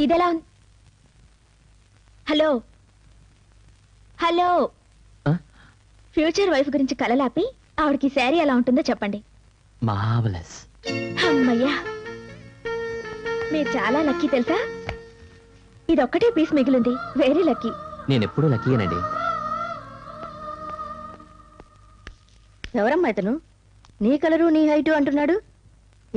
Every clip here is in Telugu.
ఇదెలా ఉంది? హలో హలో, ఫ్యూచర్ వైఫ్ గురించి కలలాపి ఆవిడకి శారీ ఎలా ఉంటుందో చెప్పండి. మార్వెలస్. అమ్మయ్యా, మీరు చాలా లక్కీ తెలుసా. ఇదొక్కటే పీస్ మిగిలింది. Very lucky. నేను ఎప్పుడూ లక్కీయేనండి. ఎవరమ్మా ఇతను? నీ కలరు నీ హైటు అంటున్నాడు.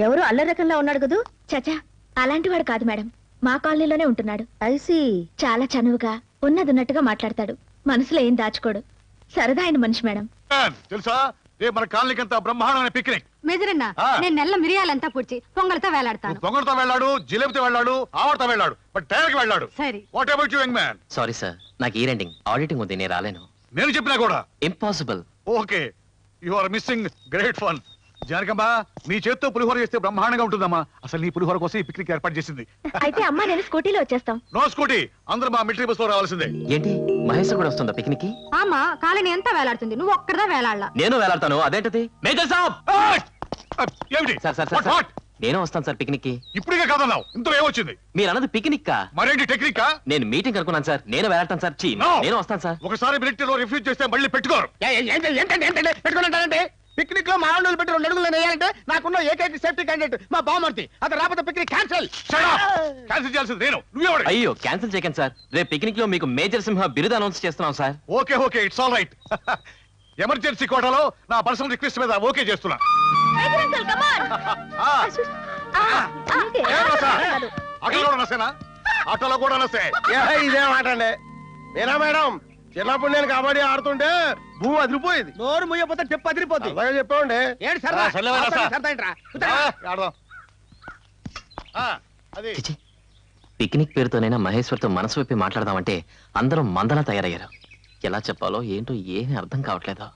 ఎవరు అల్లరి రకంలా ఉన్నాడు కదూ? చచా, అలాంటి వాడు కాదు మేడం. మా కాలనీలోనే ఉంటున్నాడు. ఐసి. చాలా చనువుగా ఉన్నట్టుగా మాట్లాడతాడు. మనసులో ఏం దాచుకోడు. సరదా అయిన మనిషి మేడం. తెలుసా, రేపు మన కాలనీకి అంతా బ్రహ్మాండమైన పిక్నిక్. మేజరన్న, నేను నెల్ల మిరియాలంతా పుడిచి పొంగలతో వేలాడతాను. పొంగలతో వెళ్ళాడు, జిలేబితో వెళ్ళాడు, ఆవడతో వెళ్ళాడు, బట్ టైర్కి వెళ్ళాడు. సరే. What about you young man? Sorry sir, నాకు ఈ రెండింగ్ ఆడిటింగ్ ఉంది, నేను రాలేను. నేను చెప్పినా కూడా impossible. Okay, you are missing great fun. Janakamma, నీ చేత్తో పులిహోర చేస్తే బ్రహ్మాండంగా ఉంటుందమ్మా. అసలు నీ పులిహోర కోసం ఈ పిక్నిక్ ఏర్పాటు చేసింది. అయితే అమ్మా నేను స్కూటీలో వచ్చేస్తాం. నో స్కూటీ, అందరూ మా మిలిటరీ బస్ లో రావాల్సిందే. ఏంటి, మహేష్ కూడా వస్తుందా పిక్నిక్ కి? ఆమా, కాలనీ ఎంత వేలాడుతుంది, నువ్వు ఒక్కడదా వేలాడలా. నేను వేలాడతాను. అదేంటది? మేజర్ సాబ్! ఏమిటి? సార్ సార్ సార్ సార్, నేను వస్తాను సార్ పిక్నిక్ కి. ఇప్పుడే కాదన్నావు, ఇంతలో ఏమొచ్చింది? మీరు అన్నది పిక్నిక్ కా? మరేంటి టెక్నిక్? నేను మీటింగ్ అనుకున్నాను సార్. నేను వేలాడతాను సార్. నేను వస్తాను సార్. ఒకసారి మిలిటరీలో రిఫ్యూజ్ చేస్తే మళ్ళీ పెట్టుకోరు. పెట్టుకుంటానంటే పిక్నిక్ లో మా ఆండోలు పెట్టి 2 అడుగులు వేయాలంటే నాకున్న ఏకైక సేఫ్టీ క్యాండిడేట్ మా బామర్తి. అది రాకపోతే పిక్నిక్ క్యాన్సిల్. క్యాన్సిల్ చేయాల్సింది నేను, నువ్వెవడు? అయ్యో, క్యాన్సిల్ చేయకండి సార్. రేపు పిక్నిక్ లో మీకు మేజర్ సింహ బిరుదు అనౌన్స్ చేస్తున్నాం sir. Okay okay, it's all right. Emergency కోటాలో నా పర్సనల్ రిక్వెస్ట్ మీద ఓకే చేస్తున్నా. అక్కడ కూడా నసేనా? ఆటోలో కూడా నసే. ఇదే మాట అండి. ఏనా మేడం, చిన్నప్పుడు నేను కబడ్డీ ఆడుతుంటే భూమి అదిరిపోయేది. నోరు ముయ్యపోతే చెప్పు అదిరిపోతుంది. అలాగే చెప్పామండి. ఏంటి సరదా? అది చిచి, పిక్నిక్ పేరుతోనైనా మహేశ్వర్తో మనసు విప్పి మాట్లాడదామంటే అందరూ మందలా తయారయ్యారు. ఎలా చెప్పాలో ఏంటో ఏమీ అర్థం కావట్లేదు.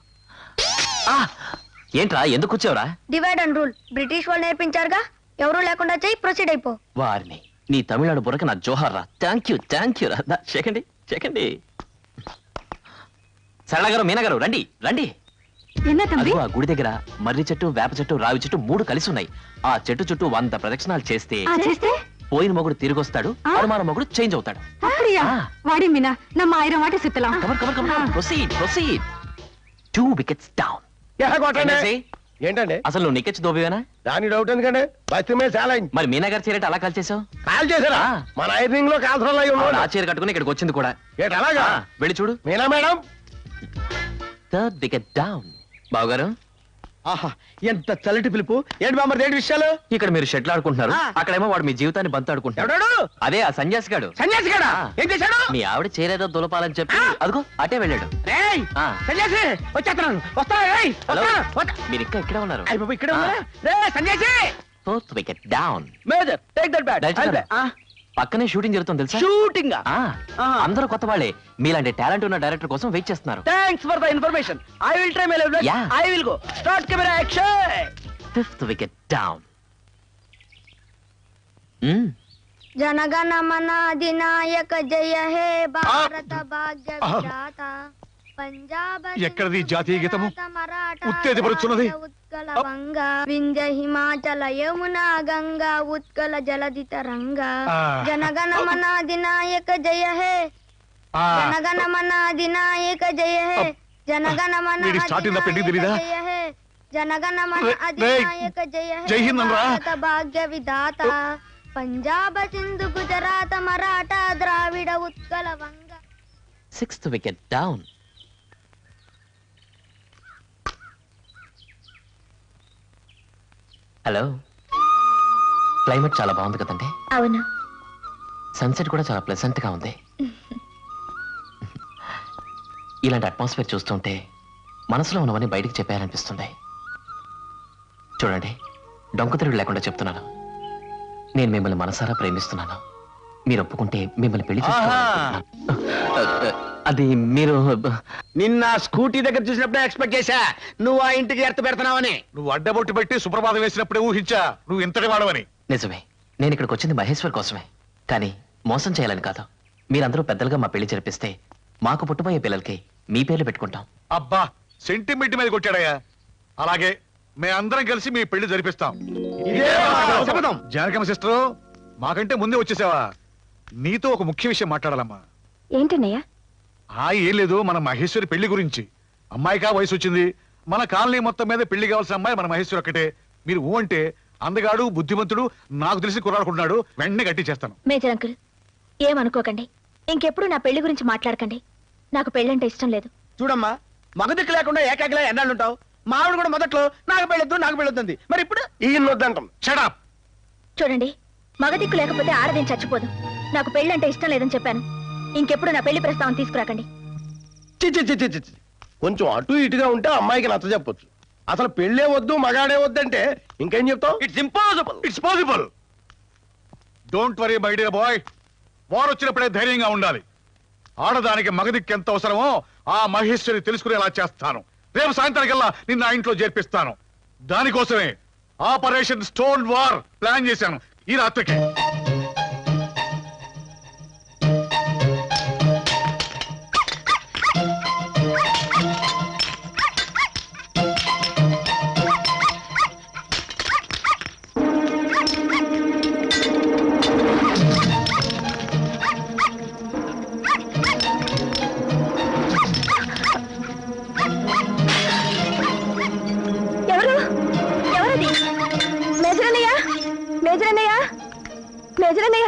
ఏంట్రా, ఎందుకు వచ్చావురా? డివైడ్ అండ్ రూల్ బ్రిటిష్ వాళ్ళు నేర్పించారుగా. ఎవరు లేకుండా చెయ్యి, ప్రొసీడ్ అయిపో. వారిని నీ తమిళనాడు బుర్రకి నా జోహార్ రా. థ్యాంక్ యూ రా. చెకండి. సరళ గారు, మీనా గారు, రండి రండి. అదిగో ఆ గుడి దగ్గర మర్రి చెట్టు, వేప చెట్టు, రావి చెట్టు 3 కలిసి ఉన్నాయి. ఆ చెట్టు చుట్టూ 100 ప్రదక్షిణాలు చేస్తే పోయిన మొగుడు తిరిగి వస్తాడు, అనుమాన మొగుడు చేంజ్ అవుతాడు. వాడి మీనా నమ్మ 1000 వాటి సిత్తలాం. ప్రొసీడ్. 2 wickets down. ఏంటండి అసలు నువ్వు నికెచ్ దోబివేనా? దాని డౌట్ ఎందుకండి? బస్సు మీద చాలా మరి మీనా గారు చీరట అలా కాల్ చేసావు? కాల్ చేశారా? మన ఐరింగ్ లో కాల్సరాలు ఆ చీర కట్టుకుని ఇక్కడికి వచ్చింది కూడా. అలాగా వెళ్ళి చూడు. Meena madam, 3rd wicket down. బావగారు, ఆహా ఎంత చల్లటి పిలుపు. ఏంటి బామ్మర్, ఏంటి విషయాలు? ఇక్కడ మీరు షెట్లు ఆడుకుంటున్నారు, అక్కడేమో వాడు మీ జీవితాన్ని బంతు ఆడుకుంటాడు. అదే ఆ సన్యాసి గాడు. సన్యాసి గాడా? ఏం చేశాడు? మీ ఆవిడ చేరేదో దులపాలని చెప్పి అదిగో అటే వెళ్ళాడు. సన్యాసి వచ్చేస్తున్నాను, వస్తాను. మీరు ఇంకా ఇక్కడే ఉన్నారు. ఇక్కడే ఉన్నా సన్యాసి. 4th wicket down. Major take that bat. పక్కనే షూటింగ్ జరుగుతుంది తెలుసా? షూటింగ్. అందరూ కొత్త వాళ్ళే. మీలాంటి టాలెంట్ ఉన్న డైరెక్టర్ కోసం వెయిట్ చేస్తున్నారు. Thanks for the information. I will try my level. I will go. Start camera action. 5th wicket down. జనగణమన అధినాయక జయ హే భారత భాగ్య విధాత పంజాబ్ ఎక్కడిది జాతీయ గీతము? ఉత్తేజపరుచున్నది. ఉత్కల వంగ వింజ హిమాచల యమునా గంగా ఉత్కల జలధి తరంగా జనగణమన అధినాయక జయ హే జనగణమన అధినాయక జయ హే జనగణమన జయ హే జనగణమన అధినాయక జయ హే భారత భాగ్య విధాత పంజాబ్ సింధు గుజరాత మరాఠా ద్రావిడ ఉత్కల వంగ. 6th wicket down. Hello, climate చాలా బాగుంది కదండి? అవును. సన్సెట్ కూడా చాలా ప్లెజెంట్ గా ఉంది. ఇలాంటి అట్మాస్ఫియర్ చూస్తుంటే మనసులో ఉన్నవన్నీ బయటికి చెప్పారనిపిస్తుంది. చూడండి, డొంక తిరుగు లేకుండా చెప్తున్నాను. నేను మిమ్మల్ని మనసారా ప్రేమిస్తున్నాను. మీరు ఒప్పుకుంటే మిమ్మల్ని పెళ్లి చేసుకోవాలనుకుంటున్నాను. అది మీరు నిన్న స్కూటీ దగ్గర చూసినప్పుడే ఎక్స్పెక్ట్ చేశా నువ్వు ఆ ఇంటికి ఎర్త పెడతావని. నువ్వు అడ్డబొట్టు పెట్టి సుప్రభాతం వేసినప్పుడే ఊహించా నువ్వు ఇంతటి వాడవని. నిజమే, నేను ఇక్కడికి వచ్చింది మహేశ్వర్ కోసమే, కానీ మోసం చేయాలని కాదు. మీరందరూ పెద్దలుగా మా పెళ్లి జరిపిస్తే మాకు పుట్టబోయే పిల్లలకి మీ పేర్లు పెట్టుకుంటాం. అబ్బా, సెంటిమెంట్ మీద కొట్టాడయ్యా. అలాగే మేమందరం కలిసి మీ పెళ్లి జరిపిస్తాం. జానకమ్మ సిస్టర్, మాకంటే ముందే వచ్చేసావా? నీతో ఒక ముఖ్య విషయం మాట్లాడాలమ్మా. ఏంటన్నయ్య? ఏం లేదు, మన మహేశ్వరి పెళ్లి గురించి. అమ్మాయికా వయసు వచ్చింది. మన కాలనీ మొత్తం మీద పెళ్లి కావాల్సిన అమ్మాయి మన మహేశ్వరి ఒక్కటే. మీరు ఊ అంటే అందగాడు, బుద్ధిమంతుడు, నాకు తెలిసి కుర్రాడుకున్నాడు, వెంటనే గట్టి చేస్తాను. మేజర్ అంకుల్, ఏమనుకోకండి. ఇంకెప్పుడు నా పెళ్లి గురించి మాట్లాడకండి. నాకు పెళ్ళంటే ఇష్టం లేదు. చూడమ్మా, మగదిక్కు లేకుండా ఏకాకిలా ఎన్నాళ్ళుంటావు? మా ఆవిడ కూడా మొదట్లో నాకు పెళ్ళొద్దు మరి ఇప్పుడు ఈయనొద్దంటాం. షడప్. చూడండి, మగదిక్కు లేకపోతే ఆడదేం చచ్చిపోదు. నాకు పెళ్ళంటే ఇష్టం లేదని చెప్పాను. ఇంకెప్పుడు నా పెళ్లి ప్రస్తావన తీసుకురాకండి. కొంచెం అటు ఇటుగా ఉంటే అమ్మాయికి నచ్చ చెప్పొచ్చు. అసలు పెళ్ళే వద్దు, మగాడే వద్దంటే ఇంకేం చెప్తావు? It's impossible. It's possible. Don't worry my dear bye. వారు వచ్చినప్పుడే ధైర్యంగా ఉండాలి. ఆడదానికి మగదిక్కు ఎంత అవసరమో ఆ మహేశ్వరి తెలుసుకునేలా చేస్తాను. రేపు సాయంత్రానికల్లా నిన్న ఆ ఇంట్లో చేర్పిస్తాను. దానికోసమే ఆపరేషన్ స్టోన్ వార్ ప్లాన్ చేశాను ఈ రాత్రికి.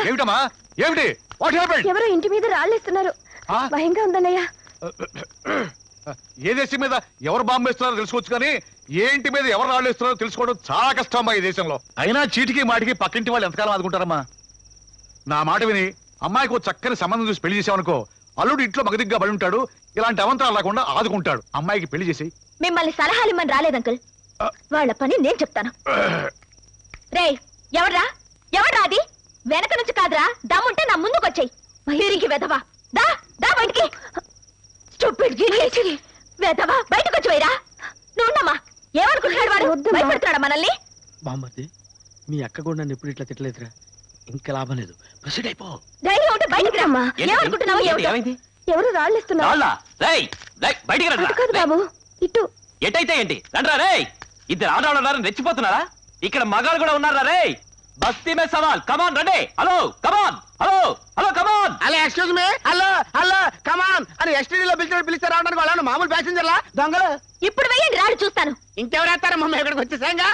ఏమిటమ్మా? ఏమిటి? What happened? ఎవరో ఇంటి మీద రాళ్ళేస్తున్నారు. భయంగా ఉందన్నయ్య. ఏ దేశం మీద ఎవరు బాంబు వేస్తున్నారో తెలుసుకోవచ్చు, కానీ ఏ ఇంటి మీద ఎవరు రాళ్ళేస్తున్నారో తెలుసుకోవడం చాలా కష్టం అమ్మా ఈ దేశంలో. అయినా చీటికి మాటికి పక్కింటి వాళ్ళు ఎంతకాలం ఆదుకుంటారమ్మా? నా మాట విని అమ్మాయికి చక్కని సంబంధం చూసి పెళ్లి చేసావనుకో, అల్లుడు ఇంట్లో మగదిగ్గా పడి ఉంటాడు. ఇలాంటి అవంతరాలు లేకుండా ఆదుకుంటాడు. అమ్మాయికి పెళ్లి చేసి. మిమ్మల్ని సలహాలు ఇమ్మని రాలేదు అంకుల్. వాళ్ళ పని నేను చెప్తాను. రే, ఎవడ్రా? ఎవడ్రా అది? వెనక నుంచి కాదురా, దమ్ముంటే నా ముందుకు వచ్చాయి. తిరిగి వెదవా, దా దా బయటికి. స్టూపిడ్ జీనియస్ వెదవా, బయటకు వచ్చి వైరా. నువ్వున్నమ్మా, ఏమనుకుంటున్నాడు వాడు? భయపెడుతున్నాడా మనల్ని? బామ్మర్ది, మీ అక్క కూడా నన్ను ఎప్పుడు ఇట్లా తిట్టలేదురా. ఇంకా లాభం లేదు, ప్రొసీడ్ అయిపో. ధైర్యం ఉంటే బయటికి రమ్మా. ఏమనుకుంటున్నావు? ఎవరు రాళ్ళేస్తున్నారు? కాదు బాబు, ఇటు. ఎటైతే ఏంటి? రండ్రా రే. ఇద్దరు ఆడవాళ్ళని రెచ్చిపోతున్నారా? ఇక్కడ మగాళ్ళు కూడా ఉన్నారా రే? బస్తీ మే సవాల్. కమాన్ రండి. Hello come on. Hello hello come on. అలా excuse me, hello hello come on అని ఎస్టీడీలో పిలిచి రావడానికి వాళ్ళని మామూలు ప్యాసింజర్లా దొంగలు? ఇప్పుడు వెయ్యండి, రాడు చూస్తాను. ఇంకెవరేస్తారమ్మా? మేము ఇక్కడికి వచ్చేసాంగా.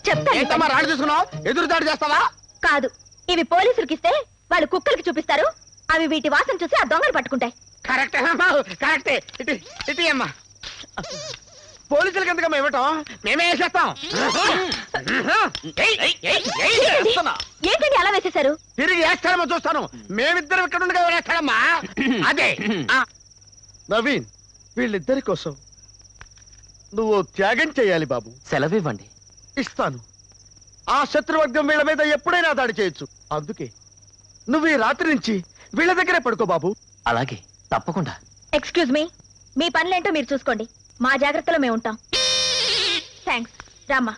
చెప్తాను. రాడు చూసుకున్నావు, ఎదురు దాడి చేస్తావా? కాదు, ఇవి పోలీసులకి ఇస్తే వాళ్ళు కుక్కలకి చూపిస్తారు. అవి వీటి వాసన చూసి ఆ దొంగలు పట్టుకుంటాయి. కరెక్టే కరెక్టే. ఇటు అమ్మా, పోలీసులకి ఎందుకమ్మా ఇవ్వటం? మేమే వేసేస్తాం. ఏంటండి అలా వేసేశారు? తిరిగి వేస్తామో చూస్తాను. మేమిద్దరం ఇక్కడ ఉండగా వేస్తాడమ్మా. అదే నవీన్, వీళ్ళిద్దరి కోసం నువ్వు త్యాగం చేయాలి బాబు. సెలవివ్వండి. ఇస్తాను. ఆ శత్రువర్గం వీళ్ళ మీద ఎప్పుడైనా దాడి చేయొచ్చు. అందుకే నువ్వు ఈ రాత్రి నుంచి వీళ్ళ దగ్గరే పడుకో బాబు. అలాగే, తప్పకుండా. ఎక్స్క్యూజ్ మీ, మీ పనులేంటో మీరు చూసుకోండి. మా జాగ్రత్తలో మేము ఉంటాం. థ్యాంక్స్. రామ్మా.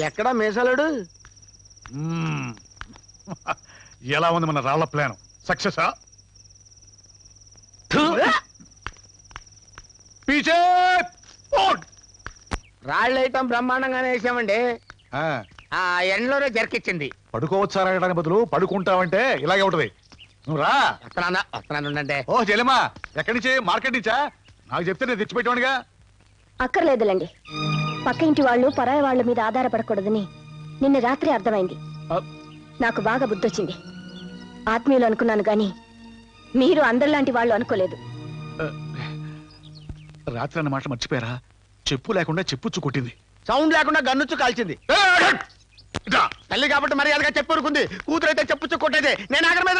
ఎక్కడా మేసాలాడు? ఎలా ఉంది మన రాళ్ల ప్లాన్? సక్సెసా? రాళ్ళైటం బ్రహ్మాండంగానే వేసామండి. ఆ ఎండలోనే జరికిచ్చింది. పడుకోవచ్చారా అనడానికి బదులు పడుకుంటావంటే ఇలాగే ఉంటది. నువ్వు రా. వస్తున్నాను. ఓ చెల్లెమ్మా, ఎక్కడి నుంచి? మార్కెట్ నుంచా? నాకు చెప్తే నేను తెచ్చిపెట్టానుగా. అక్కర్లేదులండి. పక్క ఇంటి వాళ్ళు పరాయి వాళ్ళ మీద ఆధారపడకూడదని నిన్న రాత్రి అర్థమైంది. నాకు బాగా బుద్ధొచ్చింది. ఆత్మీయులు అనుకున్నాను గాని మీరు అందరిలాంటి వాళ్ళు అనుకోలేదు. రాత్రి అన్న మాట మర్చిపోయారా? చెప్పు లేకుండా చెప్పుచ్చు కొట్టింది. సౌండ్ లేకుండా గన్నుచ్చు కాల్చింది. తల్లి కాబట్టి మర్యాదగా చెప్పు ఊరుకుంది. కూతురైతే చెప్పుచ్చు కొట్టేదే. నేను ఆఖరి మీద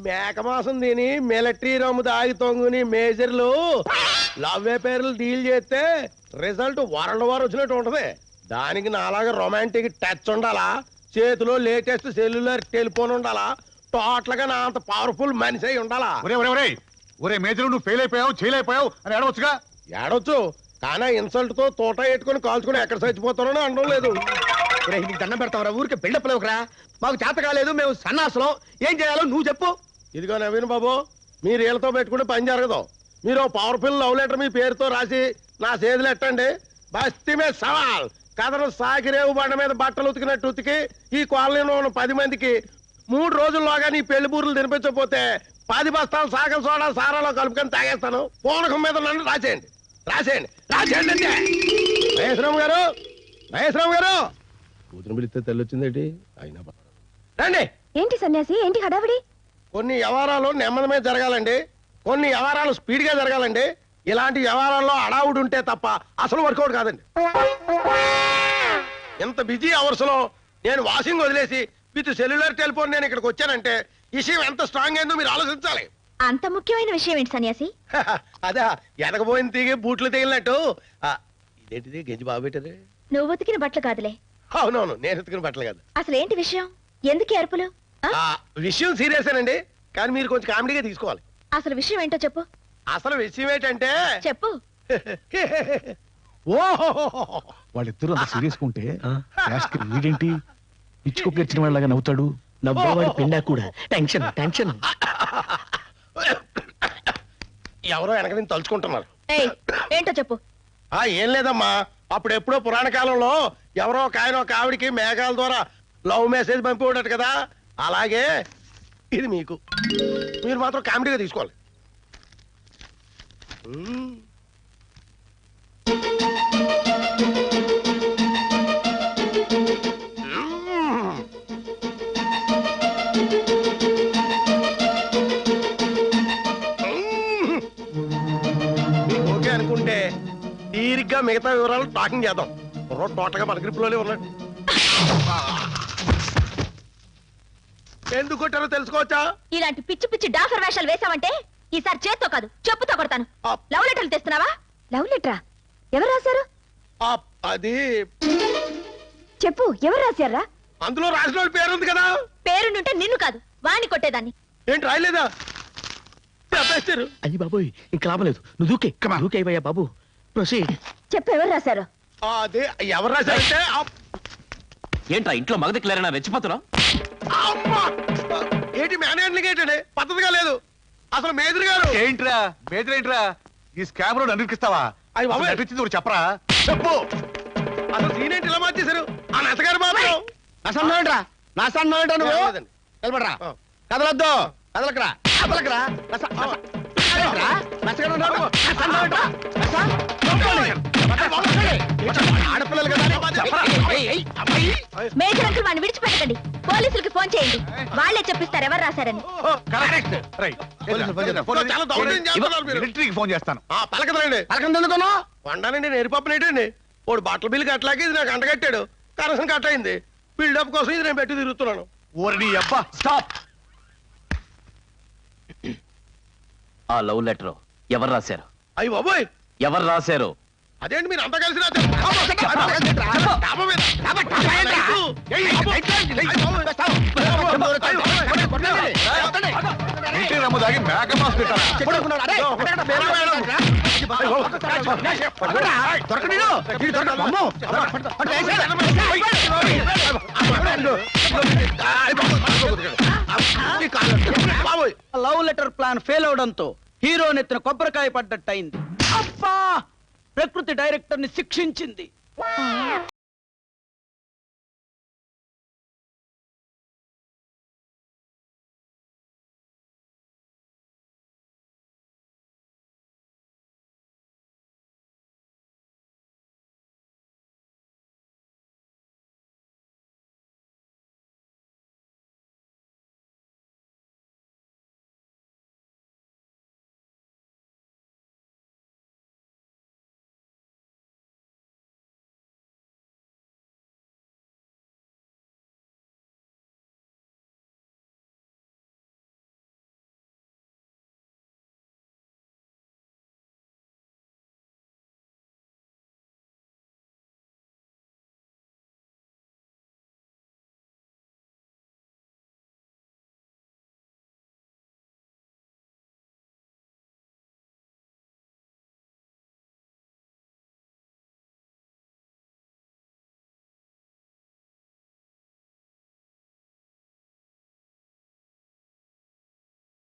మేకమాసం తిని మిలిటరీ రమ్ము దాగి తొంగుని మేజర్లు లవ్వే పేర్లు డీల్ చేస్తే రిజల్ట్ వరల్డ్ వార్ వచ్చినట్టు ఉంటది. దానికి నాలాగా రొమాంటిక్ టచ్ ఉండాలా, చేతిలో లేటెస్ట్ సెల్యులర్ టెలిఫోన్ ఉండాలా, టోటల్ గా నా అంత పవర్ఫుల్ మనిషి అయి ఉండాలా. ఒరే మేజర్, నువ్వు ఫెయిల్ అయిపోయావు, చేయలేకపోయావు అని ఏడవచ్చుగా. ఏడవచ్చు, కానీ ఇన్సల్ట్ తో తోట ఎట్టుకుని కాల్చుకుని ఎక్కడ చచ్చిపోతారో అనడం లేదు. నీకు దండం పెడతావరా? ఊరికి బిల్డప్ లేవురా. మాకు చేత కాలేదు, మేము సన్నాసులం. ఏం చేయాలో నువ్వు చెప్పు. ఇదిగో నవీన్ బాబు, మీరు వీళ్ళతో పెట్టుకుంటే పని జరగదు. మీరు పవర్ఫుల్ లవ్ లెటర్ మీ పేరుతో రాసి నా చేతులు ఎట్టండి. బస్తీ మీద సవాల్ కథను సాకిరేవు బండ మీద బట్టలు ఉతికినట్టు ఉతికి ఈ కాలనీలో ఉన్న 10 మందికి 3 రోజుల్లోగా నీ పెళ్లి బూరులు తినిపించకపోతే 10 బస్తాలు సాగల సోడా సారాలో కలుపుకొని తాగేస్తాను. పూనకం మీద నన్ను రాసేయండి రాసేయండి రాసేయండి అంటే. మహేశ్వరం గారు, మహేశ్వరం గారు, కూతురు పిలిస్తే తెల్లి వచ్చిందేంటి? అయినా రండి. ఏంటి సన్యాసి, ఏంటి హడావిడి? కొన్ని వ్యవహారాలు నెమ్మదమే జరగాలండి, కొన్ని వ్యవహారాలు స్పీడ్ గా జరగాలండి. ఇలాంటి వ్యవహారాల్లో అడావుడు ఉంటే తప్ప అసలు వర్కౌట్ కాదండి. ఇంత బిజీ అవర్స్ లో నేను వాషింగ్ వదిలేసి విత్ సెల్యులర్ టెలిఫోన్ నేను ఇక్కడికి వచ్చానంటే విషయం ఎంత స్ట్రాంగ్ అయిందో మీరు ఆలోచించాలి. అంత ముఖ్యమైన విషయం ఏంటి సన్యాసి? అదే ఎదకపోయిన తీగి బూట్లు తగిలినట్టు. ఇదేంటిది గెంజి బాగా పెట్టారు? నువ్వు ఉతికిన బట్టలు కాదులే. అవునవును, నేను ఉతికిన బట్టలు కాదు. అసలు ఏంటి విషయం? ఎందుకు అరుపులు? విషయం సీరియసేనండి, కానీ మీరు కొంచెం కామెడీగా తీసుకోవాలి. అసలు విషయం ఏంటో చెప్పు. అసలు విషయం ఏంటంటే చెప్పు. ఓహో, వాళ్ళిద్దరూ అంత సీరియస్ ఉంటే వీడేంటి పిచ్చుకొచ్చిన వాళ్ళగా నవ్వుతాడు? నవ్వేవాడు పిండా కూడా. Tension tension. ఎవరో వెనక నుంచి తలుచుకుంటున్నారు. ఏయ్, ఏంటో చెప్పు. ఏం లేదమ్మా, అప్పుడెప్పుడో పురాణ కాలంలో ఎవరో ఒక ఆయన ఒక ఆవిడికి మేఘాల ద్వారా లవ్ మెసేజ్ పంపివాడట కదా, అలాగే ఇది మీకు. మీరు మాత్రం కామెడీగా తీసుకోవాలి. మీకు ఓకే అనుకుంటే తీరిగ్గా మిగతా వివరాలు టాకింగ్ చేద్దాం. టోటల్గా మన గ్రిప్లోనే ఉన్నాడు. ఎందుకు కొట్టారో తెలుసుకోవచ్చా? ఇలాంటి పిచ్చి పిచ్చి డాఫర్ వేషాలు వేసావంటే ఈసారి చేత్తో కాదు చెప్పుతో కొడతాను. లవ్ లెటర్లు తెస్తున్నావా? లవ్ లెటరా? ఎవరు రాశారు? అది చెప్పు, ఎవరు రాశారా? అందులో రాసిన వాళ్ళ పేరు ఉంది కదా. పేరుంటే నిన్ను కాదు వాణ్ణి కొట్టేదాన్ని. ఏంటి రాయలేదా? చెప్పేస్తారు. అయ్యి బాబోయ్, ఇంకా లాభం లేదు. నువ్వు దూకే దూకే అయ్యా బాబు. ప్రొసీడ్. చెప్పు, ఎవరు రాశారు? అదే ఎవరు రాశారంటే ఏంట్రా ఇంట్లో మగదిక్లేరైనా రెచ్చిపోతున్నా? ఏంటి మేనేజ్మెంట్ ఏంటండి? పద్ధతిగా లేదు అసలు. మేజర్ గారు ఏంట్రా మేజర్ ఏంట్రా ఈ స్కామ్ లో నడిపిస్తావా? అయ్య బాబోయ్. నటించింది ఒకటి చెప్పరా? చెప్పు. అసలు సీన్ ఏంటి ఇలా మార్చేశారు? ఆ నచ్చగారు బాబు నసన్నోడ్రా నసన్నోడ్రా నువ్వు. లేదండి. నిలబడరా. కదలొద్దు. కదలకరా కదలకరా. ఆడపిల్లలు కదా. మేజర్ అంకుల్ వాడిని విడిచిపెట్టకండి. పోలీసులకి ఫోన్ చేయండి, వాళ్ళే చెప్పిస్తారు ఎవరు రాశారని. కరెక్ట్. రైట్. చాలా దౌర్జన్యం చేస్తున్నారు మీరు. మిలిటరీకి ఫోన్ చేస్తాను. పలకదండి. పలకం ఎందుకున్నా వండానండి నేర్పప్పనేటండి. వాడు బట్టల బిల్లు కట్టలాకి ఇది నాకు అంటగట్టాడు. కనీసం కట్ అయింది. బిల్డప్ కోసం ఇది నేను పెట్టి తిరుగుతున్నాను. ఓరిని అబ్బా. స్టాప్. ఆ లవ్ లెటర్ ఎవరు రాశారు? అయ్యి బాబోయ్, ఎవరు రాశారు? అదేంటి మీరు అంతా కలిసి మిలిటరీ రమ్ము దాగి మేక మాస్ పెట్టారా? లవ్ లెటర్ ప్లాన్ ఫెయిల్ అవడంతో హీరో నెత్తిన కొబ్బరికాయ పడ్డట్టయింది. అబ్బా, ప్రకృతి డైరెక్టర్ ని శిక్షించింది.